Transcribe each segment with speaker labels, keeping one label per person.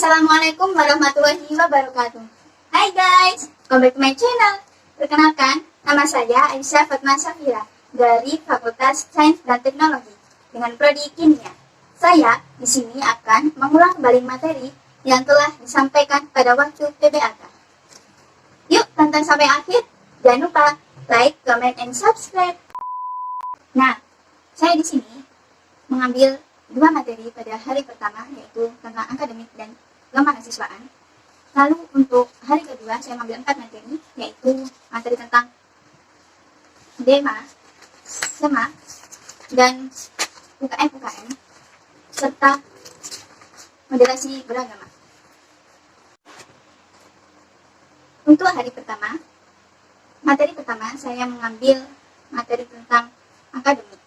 Speaker 1: Assalamualaikum warahmatullahi wabarakatuh. Hai guys, welcome back to my channel. Perkenalkan, nama saya Aisyah Fatma Safira dari Fakultas Sains dan Teknologi dengan prodi Kimia. Saya di sini akan mengulang kembali materi yang telah disampaikan pada waktu PBAK. Yuk, tonton sampai akhir. Jangan lupa like, comment, and subscribe. Nah, saya di sini mengambil dua materi pada hari pertama, yaitu tentang akademik dan kemahasiswaan. Lalu untuk hari kedua saya mengambil 4 materi, yaitu materi tentang DEMA, SEMA, dan UKM, serta moderasi beragama. Untuk hari pertama, materi pertama saya mengambil materi tentang akademik,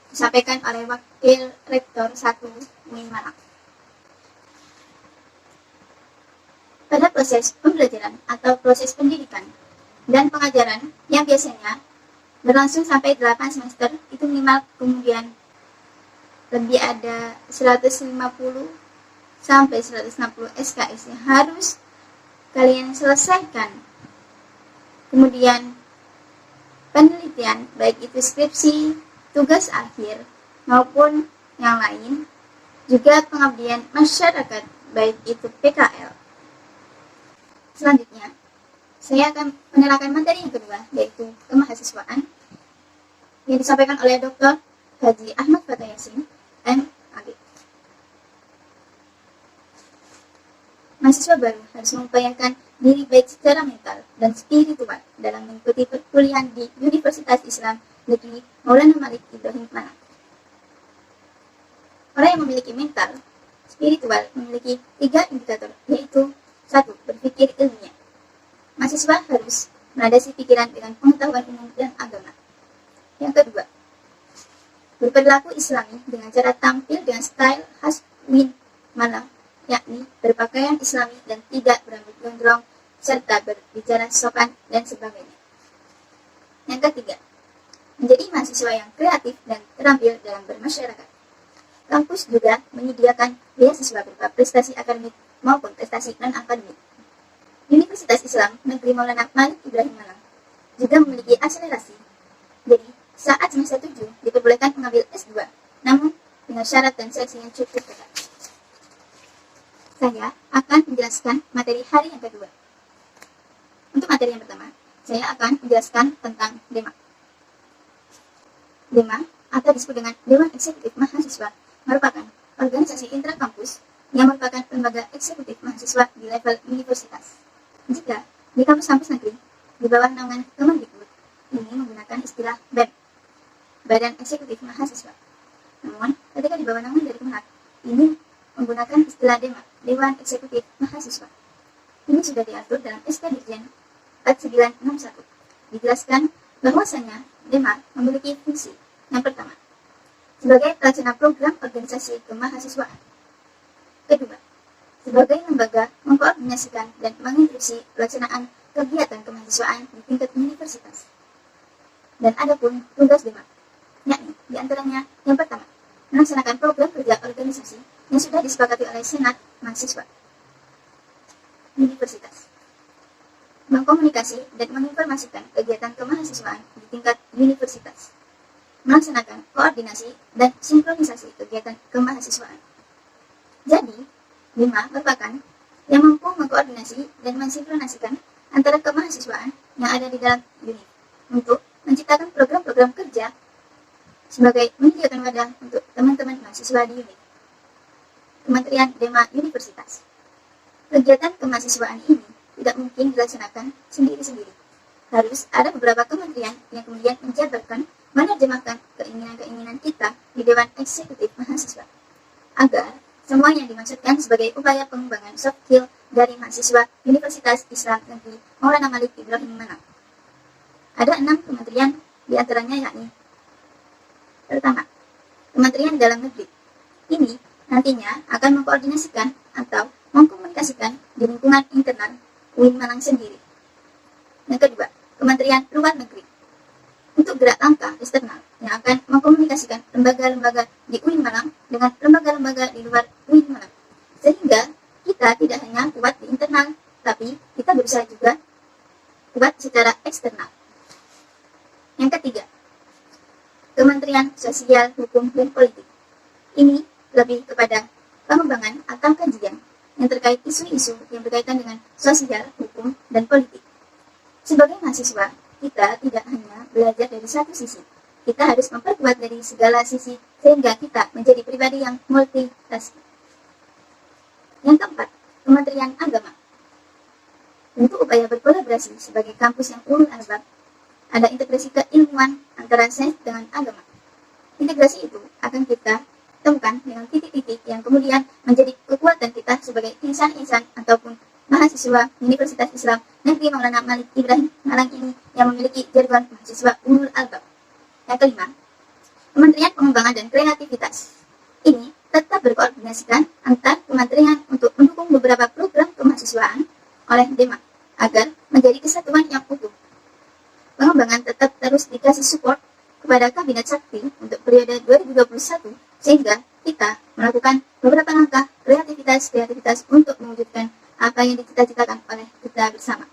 Speaker 1: disampaikan oleh Wakil Rektor 1 UIN Malang. Pada proses pembelajaran atau proses pendidikan dan pengajaran yang biasanya berlangsung sampai 8 semester, itu minimal kemudian lebih ada 150 sampai 160 SKS yang harus kalian selesaikan. Kemudian penelitian, baik itu skripsi, tugas akhir, maupun yang lain, juga pengabdian masyarakat, baik itu PKL. Selanjutnya, saya akan menerangkan materi yang kedua, yaitu kemahasiswaan, yang disampaikan oleh Dr. Haji Ahmad Fatah Yasin, MAG. Mahasiswa baru harus mengupayakan diri baik secara mental dan spiritual dalam mengikuti perkuliahan di Universitas Islam Negeri Maulana Malik Ibrahim Malang. Orang yang memiliki mental spiritual memiliki 3 indikator, yaitu 1. Berpikir ilmiah. Mahasiswa harus melandasi pikiran dengan pengetahuan umum dan agama. Yang kedua, berperilaku islami dengan cara tampil dengan style khas UIN Malang, yakni berpakaian islami dan tidak berambut gondrong, serta berbicara sopan dan sebagainya. Yang ketiga, menjadi mahasiswa yang kreatif dan terampil dalam bermasyarakat. Kampus juga menyediakan beasiswa berupa prestasi akademik maupun prestasi non-akademik. Universitas Islam Negeri Maulana Malik Ibrahim Malang juga memiliki akselerasi. Jadi, saat semester 7 diperbolehkan mengambil S2, namun dengan syarat dan seleksi yang cukup ketat. Saya akan menjelaskan materi hari yang kedua. Untuk materi yang pertama, saya akan menjelaskan tentang DEMA. DEMA atau disebut dengan Dewan Eksekutif Mahasiswa merupakan organisasi intrakampus yang merupakan lembaga eksekutif mahasiswa di level universitas. Jika di kampus-kampus negeri di bawah naungan Kemendikbud, ini menggunakan istilah BEM, Badan Eksekutif Mahasiswa. Namun, ketika di bawah naungan dari Kemenhak, ini menggunakan istilah DEMA, Dewan Eksekutif Mahasiswa. Ini sudah diatur dalam SK Dirjen 4961. Dijelaskan bahwasanya DEMA memiliki fungsi yang pertama, sebagai pelaksana program organisasi kemahasiswaan. Kedua, sebagai lembaga mengkoordinasikan dan menginstruksi pelaksanaan kegiatan kemahasiswaan di tingkat universitas. Dan adapun tugas DEMA, yakni diantaranya yang pertama, melaksanakan program kerja organisasi yang sudah disepakati oleh Senat Mahasiswa Universitas, mengkomunikasi dan menginformasikan kegiatan kemahasiswaan di tingkat universitas, melaksanakan koordinasi dan sinkronisasi kegiatan kemahasiswaan. Jadi, DEMA merupakan yang mampu mengkoordinasi dan mensinkronasikan antara kemahasiswaan yang ada di dalam unit untuk menciptakan program-program kerja sebagai menyediakan wadah untuk teman-teman mahasiswa di unit. Kementerian DEMA Universitas. Kegiatan kemahasiswaan ini tidak mungkin dilaksanakan sendiri-sendiri. Harus ada beberapa kementerian yang kemudian menjabarkan menerjemahkan keinginan-keinginan kita di Dewan Eksekutif Mahasiswa, agar semua yang dimaksudkan sebagai upaya pengembangan soft skill dari mahasiswa Universitas Islam Negeri Maulana Malik Ibrahim Malang. Ada 6 kementerian, diantaranya yakni: pertama, Kementerian Dalam Negeri. Ini nantinya akan mengkoordinasikan atau mengkomunikasikan di lingkungan internal UIN Malang sendiri. Yang kedua, Kementerian Luar Negeri. Untuk gerak langkah eksternal yang akan mengkomunikasikan lembaga-lembaga di UIN Malang dengan lembaga-lembaga di luar UIN Malang, sehingga kita kita tidak hanya kuat di internal, tapi kita berusaha juga kuat secara eksternal. Yang ketiga, Kementerian Sosial, Hukum, dan Politik. Ini lebih kepada pengembangan atau kajian yang terkait isu-isu yang berkaitan dengan sosial, hukum, dan politik. Sebagai mahasiswa, kita tidak hanya belajar dari satu sisi. Kita harus memperkuat dari segala sisi sehingga kita menjadi pribadi yang multitasking. Yang keempat, Kementerian Agama. Untuk upaya berkolaborasi sebagai kampus yang ulul albab, ada integrasi keilmuan antara sains dengan agama. Integrasi itu akan kita temukan dengan titik-titik yang kemudian menjadi kekuatan kita sebagai insan-insan ataupun mahasiswa Universitas Islam Negeri Maulana Malik Ibrahim Malang ini yang memiliki jargon mahasiswa ulul albab. Yang kelima, Kementerian Pengembangan dan Kreativitas. Ini tetap berkoordinasikan antar kementerian untuk mendukung beberapa program kemahasiswaan oleh DEMA agar menjadi kesatuan yang utuh. Pengembangan tetap terus dikasih support kepada Kabinet Sakti untuk periode 2021 sehingga kita melakukan beberapa langkah kreativitas untuk mewujudkan apa yang dicita-citakan oleh kita bersama.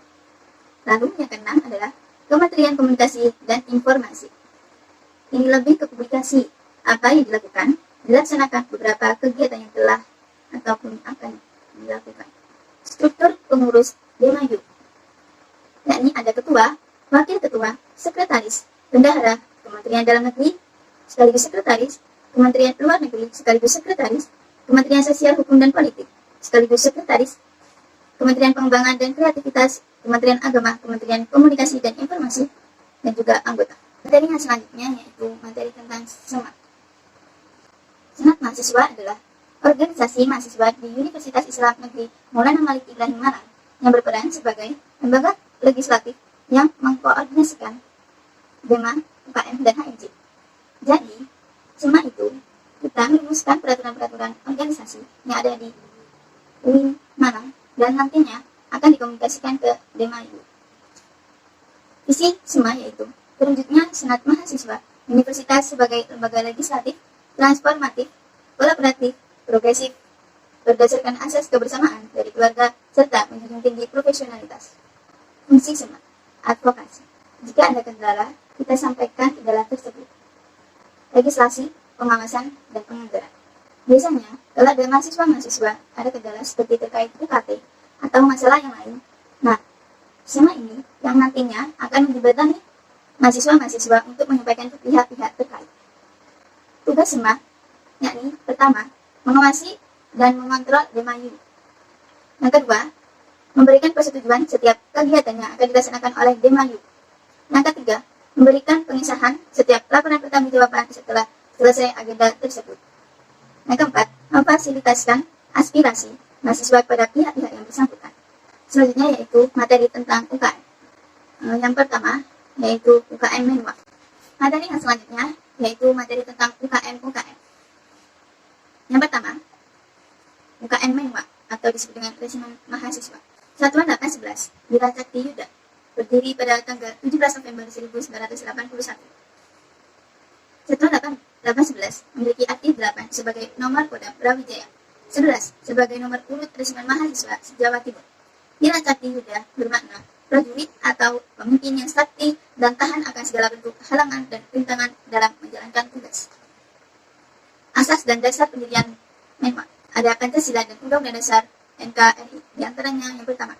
Speaker 1: Lalu yang keenam adalah Kementerian Komunikasi dan Informasi. Ini lebih ke publikasi apa yang dilakukan, dilaksanakan beberapa kegiatan yang telah ataupun akan dilakukan. Struktur pengurus DEMAYU, yakni ada ketua, wakil ketua, sekretaris, bendahara, Kementerian Dalam Negeri, sekaligus sekretaris, Kementerian Luar Negeri, sekaligus sekretaris, Kementerian Sosial, Hukum, dan Politik, sekaligus sekretaris, Kementerian Pengembangan dan Kreativitas, Kementerian Agama, Kementerian Komunikasi dan Informasi, dan juga anggota. Materi yang selanjutnya yaitu materi tentang Senat. Senat Mahasiswa adalah organisasi mahasiswa di Universitas Islam Negeri Maulana Malik Ibrahim Malang yang berperan sebagai lembaga legislatif yang mengkoordinasikan DEMA, UKM, dan HMJ. Jadi, SEMA itu kita merumuskan peraturan-peraturan organisasi yang ada di UIN Malang dan nantinya akan dikomunikasikan ke DEMAYU. Visi SEMA yaitu terwujudnya Senat Mahasiswa Universitas sebagai lembaga legislatif, transformatif, kolaboratif, progresif, berdasarkan asas kebersamaan dari keluarga serta menjunjung tinggi profesionalitas. Fungsi SEMA, advokasi. Jika ada kendala, kita sampaikan kendala tersebut. Legislasi, pengawasan, dan penganggaran. Biasanya, kalau ada mahasiswa-mahasiswa ada kendala seperti terkait UKT atau masalah yang lain, nah, SEMA ini yang nantinya akan menjembatani mahasiswa-mahasiswa untuk menyampaikan ke pihak-pihak terkait. Tugas SEMA, yakni pertama, mengawasi dan mengontrol DEMAYU. Yang kedua, memberikan persetujuan setiap kegiatan yang akan dilaksanakan oleh DEMAYU. Yang ketiga, memberikan pengesahan setiap laporan pertanggungjawaban setelah selesai agenda tersebut. Yang keempat, memfasilitasikan aspirasi mahasiswa kepada pihak-pihak yang bersangkutan. Selanjutnya yaitu materi tentang UKM. Yang pertama yaitu UKM Menwa. Materi yang selanjutnya yaitu materi tentang UKM. Yang pertama, UKM Menwa atau disebut dengan resimen mahasiswa. Satuan 811 Wiracakti Yuda berdiri pada tanggal 17 November 1981. Satuan 811 memiliki arti 8 sebagai nomor Kodam Brawijaya, 11 sebagai nomor urut resimen mahasiswa se-Jawa Timur. Wiracakti Yuda bermakna prajurit atau pemimpin yang sakti dan tahan akan segala bentuk halangan dan rintangan dalam menjalankan tugas. Asas dan dasar pendirian Menwa ada Pancasila dan Undang-Undang Dasar NKRI. Di antaranya yang pertama,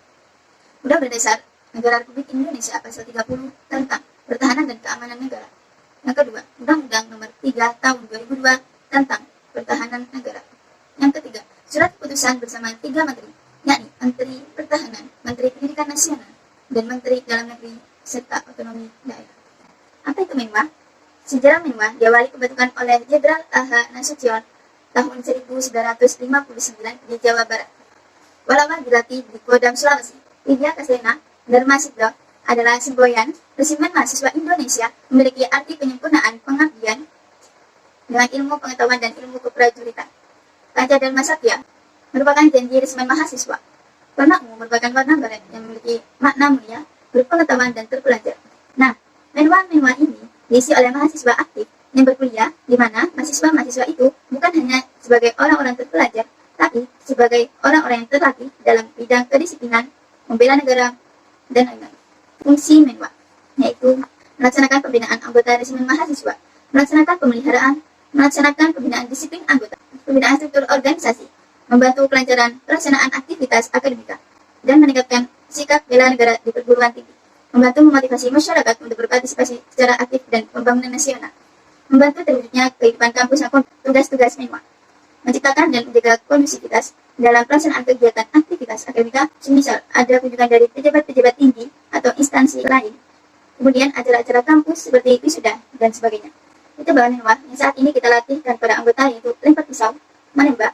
Speaker 1: Undang-Undang Dasar Negara Republik Indonesia Pasal 30 tentang Pertahanan dan Keamanan Negara. Yang kedua, Undang-Undang Nomor 3 Tahun 2002 tentang Pertahanan Negara. Yang ketiga, Surat Keputusan bersama 3 Menteri, yakni Menteri Pertahanan, Menteri Pendidikan Nasional, dan Menteri Dalam Negeri serta Otonomi Daerah. Apa itu Menwa? Sejarah Menwa diawali pembentukan oleh Jenderal A.H. Nasution tahun 1959 di Jawa Barat. Walau dilatih di Kodam Sulawesi, Widya Kasena Dharma Sidro adalah semboyan resimen mahasiswa Indonesia memiliki arti penyempurnaan pengabdian dengan ilmu pengetahuan dan ilmu keprajuritan. Panca Dharma Satya merupakan janji resimen mahasiswa. Warna ungu merupakan warna barat yang memiliki makna mulia, berpengetahuan dan terpelajar. Nah, Menwa ini diisi oleh mahasiswa aktif yang berkuliah, di mana mahasiswa-mahasiswa itu bukan hanya sebagai orang-orang terpelajar, tapi sebagai orang-orang yang terlatih dalam bidang kedisiplinan, membela negara, dan lain-lain. Fungsi Menwa, yaitu melaksanakan pembinaan anggota resimen mahasiswa, melaksanakan pemeliharaan, melaksanakan pembinaan disiplin anggota, pembinaan struktur organisasi, membantu kelancaran pelaksanaan aktivitas akademika, dan meningkatkan sikap bela negara di perguruan tinggi, membantu memotivasi masyarakat untuk berpartisipasi secara aktif dan pembangunan nasional, membantu terwujudnya kehidupan kampus yang tugas-tugas Menwa, menciptakan dan menjaga kondusivitas dalam pelaksanaan kegiatan aktivitas akademika, semisal ada kunjungan dari pejabat-pejabat tinggi atau instansi lain, kemudian acara-acara kampus seperti wisuda dan sebagainya. Itu bahan Menwa yang saat ini kita latihkan pada anggota, yaitu lempar pisau, menembak,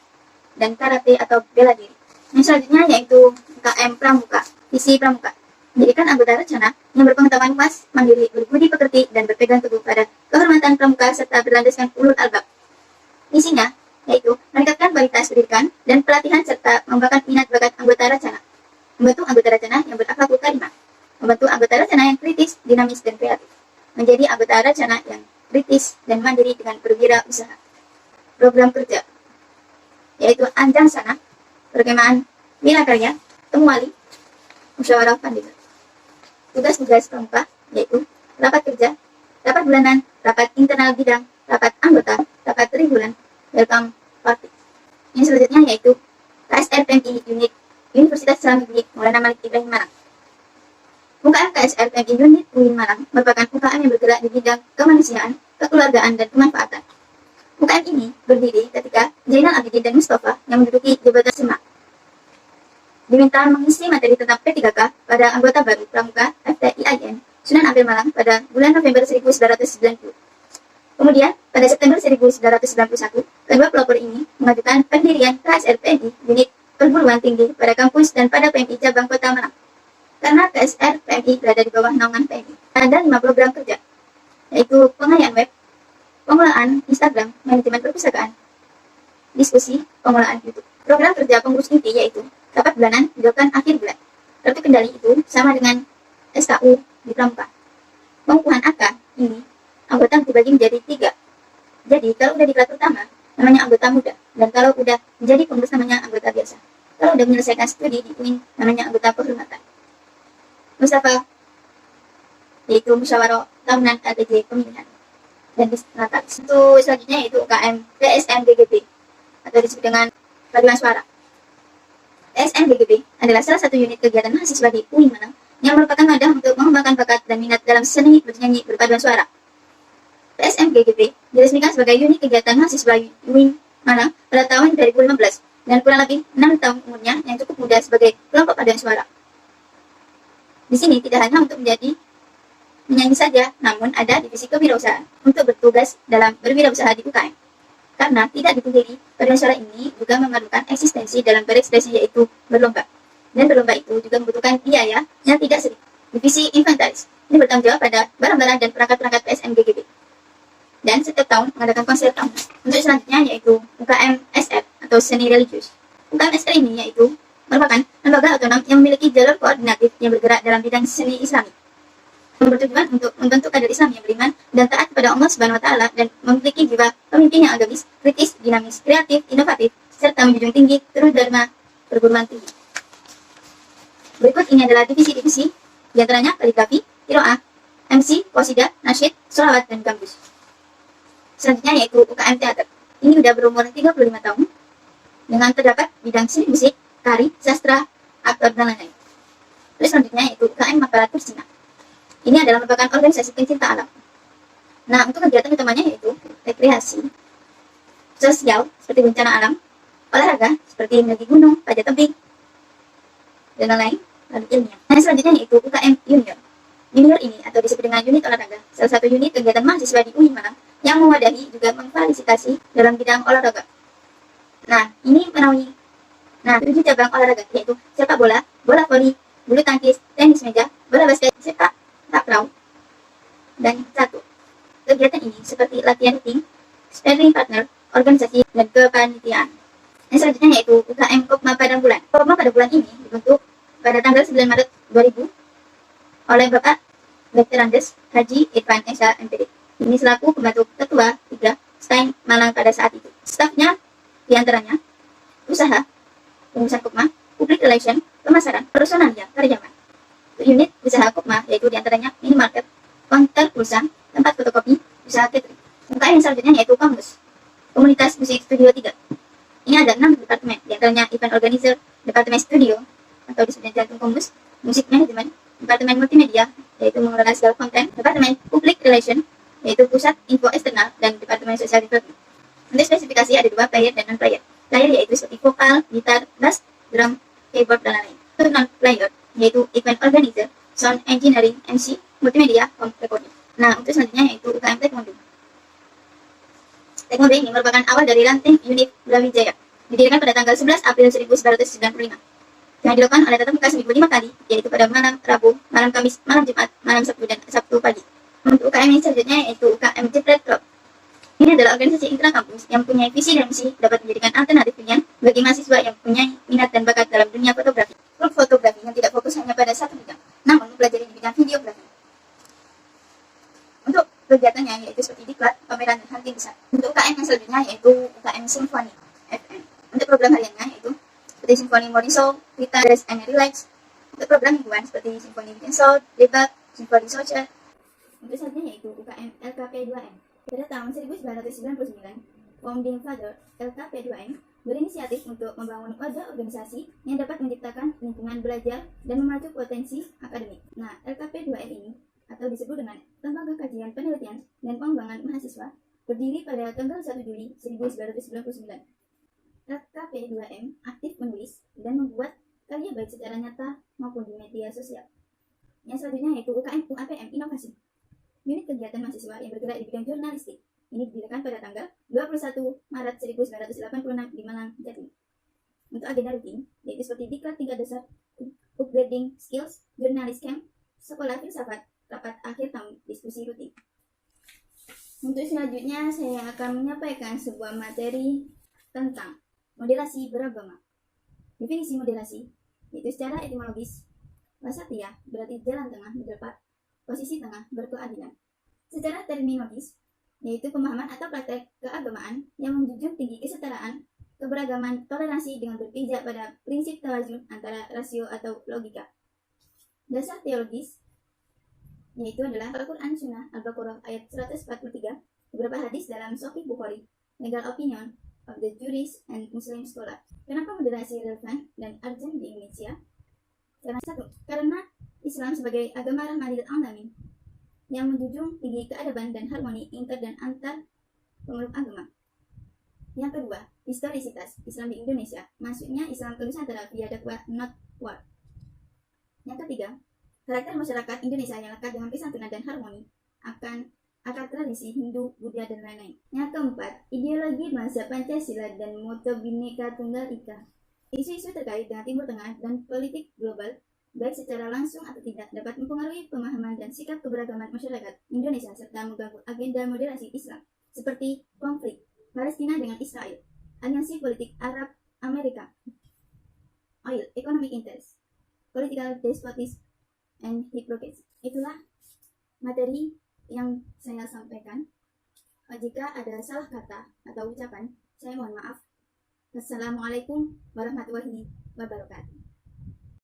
Speaker 1: dan karate atau bela diri. Yang selanjutnya yaitu UKM Pramuka, visi Pramuka, menjadikan anggota rencana yang berpengetahuan luas, mandiri, berbudi pekerti, dan berpegang teguh pada kehormatan pramuka serta berlandaskan ulul albab. Misinya yaitu meningkatkan kualitas pendidikan dan pelatihan serta mengembangkan minat bakat anggota rencana, membentuk anggota rencana yang berakhlakul karimah, membantu anggota rencana yang kritis, dinamis, dan kreatif, menjadi anggota rencana yang kritis dan mandiri dengan berwirausaha. Program kerja yaitu Anjang Sana, Perkemahan Wirakarya, Temuwali, Musyawarah Pandega. Tugas-tugas pramuka yaitu rapat kerja, rapat bulanan, rapat internal bidang, rapat anggota, rapat tribulan, welcome party. Yang selanjutnya yaitu KSR PMI Unit Universitas Islam Negeri Maulana Malik Ibrahim Malang. UKM KSR PMI Unit UIN Malang merupakan UKM yang bergerak di bidang kemanusiaan, kekeluargaan, dan kemanfaatan. UKM ini berdiri ketika Zainal Abidin dan Mustafa yang menduduki jabatan SEMA diminta mengisi materi tentang P3K pada anggota baru Pramuka FTIIN Sunan Ampel Malang pada bulan November 1990. Kemudian, pada September 1991, kedua pelopor ini mengajukan pendirian KSR PMI Unit Perguruan Tinggi pada kampus dan pada PMI Cabang Kota Malang. Karena KSR PMI berada di bawah naungan PMI, ada 5 program kerja, yaitu pengayaan web, pengelolaan Instagram, manajemen perpustakaan, diskusi, pengelolaan YouTube. Program kerja pengurus inti yaitu rapat bulanan dilakukan akhir bulan. Kartu kendali itu sama dengan SKU di Pramuka. Pengukuhan AK ini anggota dibagi menjadi 3. Jadi kalau udah di kelas pertama namanya anggota muda, dan kalau udah menjadi pengurus namanya anggota biasa. Kalau udah menyelesaikan studi di UIN namanya anggota kehormatan. Mustafa yaitu musyawarah tahunan LTJ pemilihan dan disnatalis. Untuk selanjutnya yaitu UKM PSMGGB atau disebut dengan paduan suara. PSMGGB adalah salah satu unit kegiatan mahasiswa di UIN Malang yang merupakan wadah untuk mengembangkan bakat dan minat dalam seni bernyanyi berpaduan suara. PSMGGB diresmikan sebagai unit kegiatan mahasiswa UIN Malang pada tahun 2015 dan kurang lebih 6 tahun umurnya yang cukup muda sebagai kelompok paduan suara. Di sini tidak hanya untuk menjadi menyanyi saja, namun ada divisi kewirausahaan untuk bertugas dalam berwirausaha di UKM. Karena tidak dipungkiri, paduan suara ini juga memerlukan eksistensi dalam berekspresi, yaitu berlomba. Dan berlomba itu juga membutuhkan biaya yang tidak sedikit. Divisi inventaris ini bertanggung jawab pada barang-barang dan perangkat-perangkat PSMGGB. Dan setiap tahun mengadakan konser tahunan. Untuk selanjutnya yaitu UKM SR atau seni religius. UKM SR ini yaitu merupakan lembaga otonom yang memiliki jalur koordinatif yang bergerak dalam bidang seni Islami, yang bertujuan untuk membentuk kader Islam yang beriman dan taat kepada Allah Subhanahu wa Ta'ala dan memiliki jiwa pemimpin yang agamis, kritis, dinamis, kreatif, inovatif, serta menjunjung tinggi terus dharma perguruan tinggi. Berikut ini adalah divisi-divisi, diantaranya kaligrafi, qiraah, MC, qasidah, nasyid, sholawat, dan gambus. Selanjutnya yaitu UKM teater. Ini sudah berumur 35 tahun dengan terdapat bidang seni musik, tari, sastra, aktor, dan lain-lain. Terus selanjutnya yaitu UKM Mapalatur Sina. Ini adalah merupakan organisasi pencinta alam. Nah, untuk kegiatan utamanya yaitu rekreasi, sosial seperti bencana alam, olahraga seperti mendaki gunung, panjat tebing, dan lain-lain, lalu ilmiah. Nah, selanjutnya yaitu UKM Junior. Junior ini atau disebut dengan unit olahraga, salah satu unit kegiatan mahasiswa di UIN Malang yang mewadahi juga memfasilitasi dalam bidang olahraga. Nah, ini menaungi 7 cabang olahraga, yaitu sepak bola, bola voli, bulu tangkis, tenis meja, bola basket, sepak takraw, dan satu. Kegiatan ini seperti latihan tim, sparring partner, organisasi, dan kepanitiaan. Yang selanjutnya yaitu UKM Kopma pada bulan. Kopma pada bulan ini dibentuk pada tanggal 9 Maret 2000 oleh Bapak Dr. Andes Haji Irfan Esa MPD. Ini selaku pembantu ketua 3 Stein Malang pada saat itu. Stafnya diantaranya usaha, pengurusan KUPMA, public relation, pemasaran, personalia, karyawan. Unit usaha KUPMA yaitu diantaranya minimarket, konter pulsa, tempat fotokopi, usaha catering. UKM yang selanjutnya yaitu komunitas musik studio 3. Ini ada 6 departemen, diantaranya event organizer, departemen studio atau disebut jantung komus, musik manajemen, departemen multimedia yaitu mengelola segala konten, departemen public relation yaitu pusat info eksternal, dan departemen social development. Untuk spesifikasi ada 2, player dan non player. Player yaitu seperti vokal, gitar, bass, drum, keyboard, dan lain-lain. Untuk non player yaitu event organizer, sound engineering, MC, multimedia, home recording. Nah, untuk selanjutnya yaitu UKM Taekwondo. Taekwondo ini merupakan awal dari ranting unit Brawijaya, didirikan pada tanggal 11 April 1995. Yang dilakukan oleh tatap muka seminggu 5 kali, yaitu pada malam Rabu, malam Kamis, malam Jumat, malam Sabtu, dan Sabtu pagi. Untuk UKM yang selanjutnya yaitu UKM Jepret Club. Ini adalah organisasi intrakampus yang mempunyai visi dan misi dapat menjadikan alternatif pilihan bagi mahasiswa yang mempunyai minat dan bakat dalam dunia fotografi. Klub fotografi yang tidak fokus hanya pada satu bidang, namun mempelajari di bidang videografi. Untuk kegiatannya yaitu seperti diklat, pameran, dan hunting besar. Untuk UKM yang selanjutnya yaitu UKM Symphony FM. Untuk program hariannya yaitu seperti Symphony Morning Show, Kita Rest and Relax. Untuk program mingguan seperti Symphony Weekend Show, Debug, Symphony Social. Untuk selanjutnya yaitu UKM LKP2M. Pada tahun 1999, Founding Father LKP2M berinisiatif untuk membangun wadah organisasi yang dapat menciptakan lingkungan belajar dan memacu potensi akademik. Nah, LKP2M ini atau disebut dengan Lembaga Kajian Penelitian dan Pengembangan Mahasiswa berdiri pada tanggal 1 Juli 1999. LKP2M aktif menulis dan membuat karya baik secara nyata maupun di media sosial. Yang selanjutnya yaitu UKM UAPM Inovasi. Unit kegiatan mahasiswa yang bergerak di bidang jurnalistik. Ini didirikan pada tanggal 21 Maret 1986 di Malang, Jatim. Untuk agenda rutin, yaitu seperti diklat tingkat dasar, upgrading skills, jurnalis camp, sekolah filsafat, rapat akhir tahun, diskusi rutin. Untuk selanjutnya, saya akan menyampaikan sebuah materi tentang moderasi beragama. Definisi moderasi, yaitu secara etimologis, wasatiyah berarti jalan tengah, bertepat, posisi tengah, berkeadilan. Secara terminologis, yaitu pemahaman atau praktek keagamaan yang menjunjung tinggi kesetaraan, keberagaman, toleransi dengan berpijak pada prinsip tawazun antara rasio atau logika. Dasar teologis, yaitu adalah Al-Quran Sunnah Al-Baqarah ayat 143, beberapa hadis dalam Sahih Bukhari, legal opinion of the Jewish and Muslim scholar. Kenapa moderasi relevan dan urgent di Indonesia? Karena Islam sebagai agama rahmatil alamin yang menjunjung tinggi keadaban dan harmoni inter dan antar pemeluk agama. Yang kedua, historisitas Islam di Indonesia, maksudnya Islam ke Nusantara via dakwah not war. Yang ketiga, karakter masyarakat Indonesia yang lekat dengan kesantunan dan harmoni akan akar tradisi Hindu, Buddha, dan lain-lain. Yang keempat, ideologi bangsa Pancasila dan moto Bhinneka Tunggal Ika. Isu-isu terkait dengan Timur Tengah dan politik global, baik secara langsung atau tidak, dapat mempengaruhi pemahaman dan sikap keberagaman masyarakat Indonesia serta mengganggu agenda moderasi Islam, seperti konflik Palestina dengan Israel, aliansi politik Arab Amerika, oil, economic interest, political despotism, and hypocrisy. Itulah materi yang saya sampaikan. Jika ada salah kata atau ucapan, saya mohon maaf. Wassalamualaikum warahmatullahi wabarakatuh.